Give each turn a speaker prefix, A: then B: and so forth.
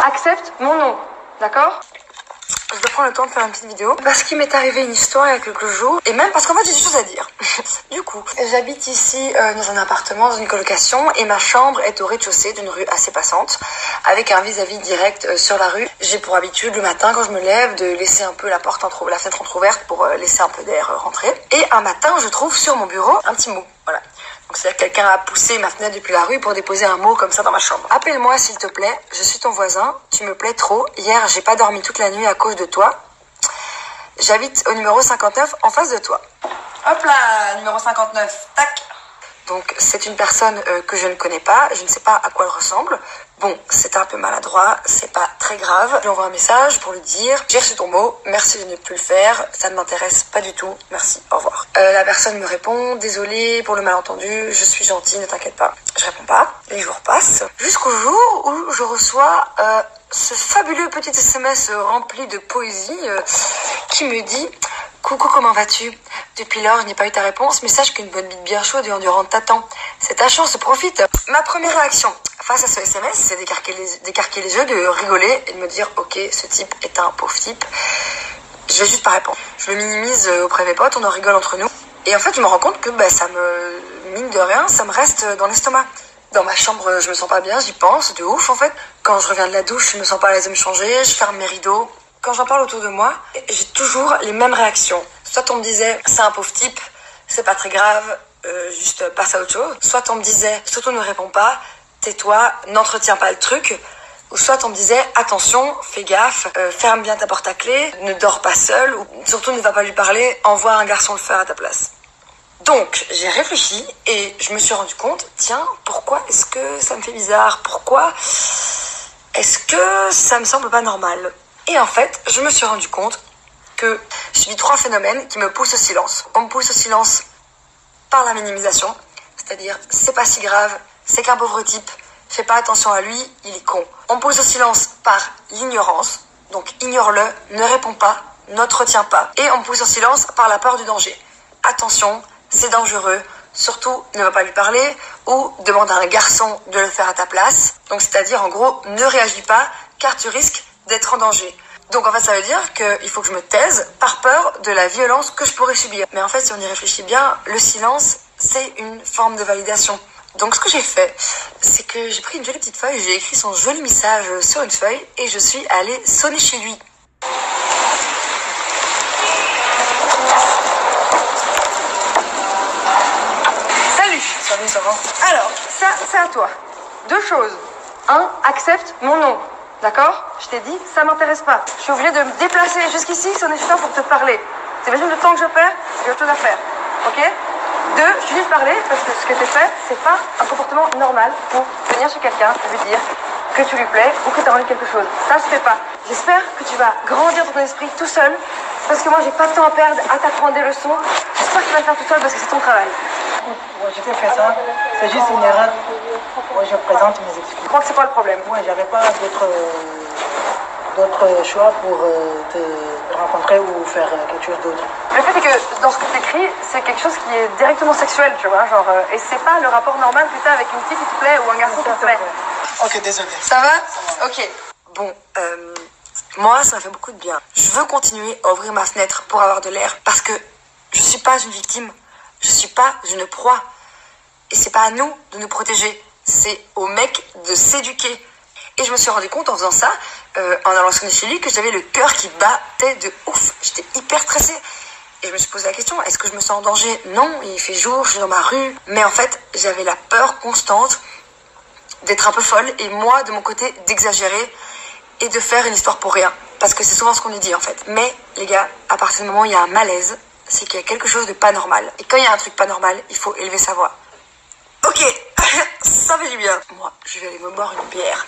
A: accepte mon nom, d'accord? Je vais prendre le temps de faire une petite vidéo parce qu'il m'est arrivé une histoire il y a quelques jours et même parce qu'en fait j'ai des choses à dire. Du coup, j'habite ici dans un appartement, dans une colocation et ma chambre est au rez-de-chaussée d'une rue assez passante avec un vis-à-vis direct sur la rue. J'ai pour habitude le matin quand je me lève de laisser un peu la fenêtre entrouverte pour laisser un peu d'air rentrer. Et un matin, je trouve sur mon bureau un petit mot. Voilà. Donc c'est-à-dire que quelqu'un a poussé ma fenêtre depuis la rue pour déposer un mot comme ça dans ma chambre. Appelle-moi s'il te plaît, je suis ton voisin, tu me plais trop. Hier, j'ai pas dormi toute la nuit à cause de toi. J'habite au numéro 59 en face de toi. Hop là, numéro 59, tac. Donc c'est une personne que je ne connais pas, je ne sais pas à quoi elle ressemble. Bon, c'est un peu maladroit, c'est pas très grave. Je lui envoie un message pour lui dire « J'ai reçu ton mot, merci de ne plus le faire, ça ne m'intéresse pas du tout, merci, au revoir ». La personne me répond « Désolée pour le malentendu, je suis gentille, ne t'inquiète pas ». Je réponds pas, les jours passent, jusqu'au jour où je reçois ce fabuleux petit SMS rempli de poésie qui me dit « Coucou, comment vas-tu ? Depuis lors, je n'ai pas eu ta réponse, mais sache qu'une bonne bite bien chaude et endurante t'attend. C'est ta chance, profite !» Ma première réaction face à ce SMS, c'est d'écarquer les yeux, de rigoler et de me dire « Ok, ce type est un pauvre type. » Je vais juste pas répondre. Je le minimise auprès de mes potes, on en rigole entre nous. Et en fait, je me rends compte que ça me, mine de rien, ça me reste dans l'estomac. Dans ma chambre, je me sens pas bien, j'y pense, de ouf en fait. Quand je reviens de la douche, je me sens pas à l'aise de me changer, je ferme mes rideaux. Quand j'en parle autour de moi, j'ai toujours les mêmes réactions. Soit on me disait « c'est un pauvre type, c'est pas très grave, juste passe à autre chose ». Soit on me disait « surtout ne réponds pas, tais-toi, n'entretiens pas le truc ». Ou soit on me disait « attention, fais gaffe, ferme bien ta porte à clé, ne dors pas seul, ou surtout ne va pas lui parler, envoie un garçon le faire à ta place ». Donc j'ai réfléchi et je me suis rendu compte, tiens, pourquoi est-ce que ça me fait bizarre? Pourquoi est-ce que ça me semble pas normal? Et en fait, je me suis rendu compte que je vis 3 phénomènes qui me poussent au silence. On me pousse au silence par la minimisation, c'est-à-dire c'est pas si grave, c'est qu'un pauvre type, fais pas attention à lui, il est con. On me pousse au silence par l'ignorance, donc ignore-le, ne réponds pas, n'entretiens pas. Et on me pousse au silence par la peur du danger. Attention, c'est dangereux, surtout ne va pas lui parler ou demande à un garçon de le faire à ta place. Donc c'est-à-dire en gros, ne réagis pas car tu risques d'être en danger. Donc en fait ça veut dire qu'il faut que je me taise par peur de la violence que je pourrais subir. Mais en fait si on y réfléchit bien, le silence c'est une forme de validation. Donc ce que j'ai fait, c'est que j'ai pris une jolie petite feuille, j'ai écrit son joli message sur une feuille et je suis allée sonner chez lui. Salut. Salut, ça va? Alors, ça c'est à toi. 2 choses. 1, accepte mon nom. D'accord? Je t'ai dit, ça m'intéresse pas. Je suis obligée de me déplacer jusqu'ici, sonner chez toi pour te parler. T'imagines le temps que je perds? J'ai autre chose à faire. Ok? 2, je suis juste parler parce que ce que tu fais, c'est pas un comportement normal pour venir chez quelqu'un et lui dire que tu lui plais ou que tu as envie de quelque chose. Ça se fait pas. J'espère que tu vas grandir dans ton esprit tout seul parce que moi j'ai pas de temps à perdre à t'apprendre des leçons. J'espère que tu vas le faire tout seul parce que c'est ton travail.
B: Ouais, je t'ai fait ça, c'est juste une erreur. Ouais, je présente mes excuses.
A: Je crois que c'est pas le problème.
B: Moi, j'avais pas d'autre choix pour te rencontrer ou faire quelque chose d'autre.
A: Le fait est que dans ce que tu écris, c'est quelque chose qui est directement sexuel, tu vois, genre, et c'est pas le rapport normal que tu as avec une fille qui te plaît ou un garçon qui te plaît.
B: Ok, désolé.
A: Ça va? Ok. Bon, moi, ça me fait beaucoup de bien. Je veux continuer à ouvrir ma fenêtre pour avoir de l'air parce que je suis pas une victime, je suis pas une proie. Et c'est pas à nous de nous protéger, c'est aux mecs de s'éduquer. Et je me suis rendu compte en faisant ça, en allant sonner chez lui, que j'avais le cœur qui battait de ouf. J'étais hyper stressée. Et je me suis posé la question, est-ce que je me sens en danger? Non, il fait jour, je suis dans ma rue. Mais en fait, j'avais la peur constante d'être un peu folle. Et moi, de mon côté, d'exagérer et de faire une histoire pour rien. Parce que c'est souvent ce qu'on nous dit en fait. Mais les gars, à partir du moment où il y a un malaise, c'est qu'il y a quelque chose de pas normal. Et quand il y a un truc pas normal, il faut élever sa voix. Ok, ça fait du bien. Moi, je vais aller me boire une bière.